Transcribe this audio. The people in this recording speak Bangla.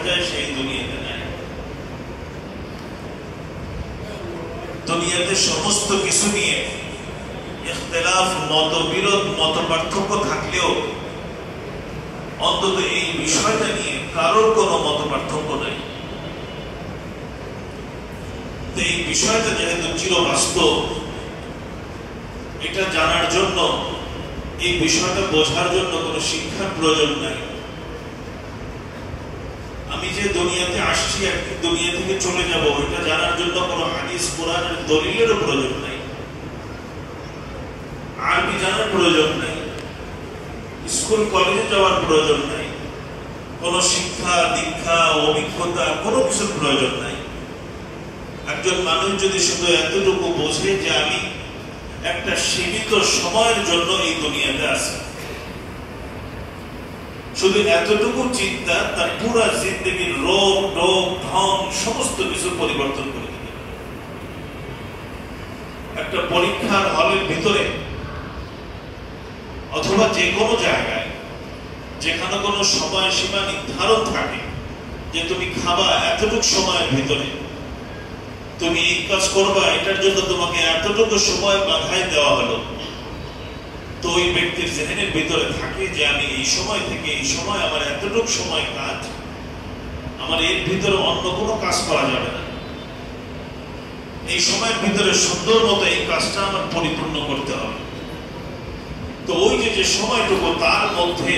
যায় সেই দুনিয়াতে নাই। দুনিয়াতে সমস্ত কিছু নিয়ে ইখতিলাফ, মতবিরোধ, মত পার্থক্য থাকলেও অন্তত এই বিষয়টা নিয়ে কারোর কোনো মত পার্থক্য নাই। এই বিষয়টা যেহেতু চিরবাস্তব, এটা জানার জন্য, এই বিষয়টা বোঝার জন্য কোনো শিক্ষার প্রয়োজন নাই। আমি যে দুনিয়াতে আসছি, একদিন দুনিয়া থেকে চলে যাব, এটা জানার জন্য কোনো হাদিস কোরআনের দলিলেরও প্রয়োজন নাই, আরবি জানার প্রয়োজন নাই, স্কুল কলেজে যাওয়ার প্রয়োজন নাই, কোনো শিক্ষা দীক্ষা অভিজ্ঞতা কোনো কিছুর প্রয়োজন নাই। একজন মানুষ যদি শুধু এতটুকু বোঝে যে আমি একটা সীমিত সময়ের জন্য এই দুনিয়াতে আছি, শুধু এতটুকু চিন্তা তার পুরা জিন্দগির রোগ টোগ ঢং সমস্ত কিছু পরিবর্তন করে দিবে। একটা পরীক্ষার হলের ভিতরে অথবা যে কোনো জায়গায় যেখানে কোনো সময়সীমা নির্ধারণ থাকে যে তুমি খাবা এতটুকু সময়ের ভিতরে, তুমি এই কাজ করবা, এটার জন্য তোমাকে এতটুকু সময় বাধাই দেওয়া হলো, তো ওই ব্যক্তির জেহেনের ভিতরে থাকে যে আমি এই সময় থেকে এই সময় আমার এতটুকু সময় কাজ, আমার এর ভিতরে অন্য কোনো কাজ করা যাবে না, এই সময়ের ভিতরে সুন্দর মতো এই কাজটা আমার পরিপূর্ণ করতে হবে। তো ওই যে সময়টুকু তার মধ্যে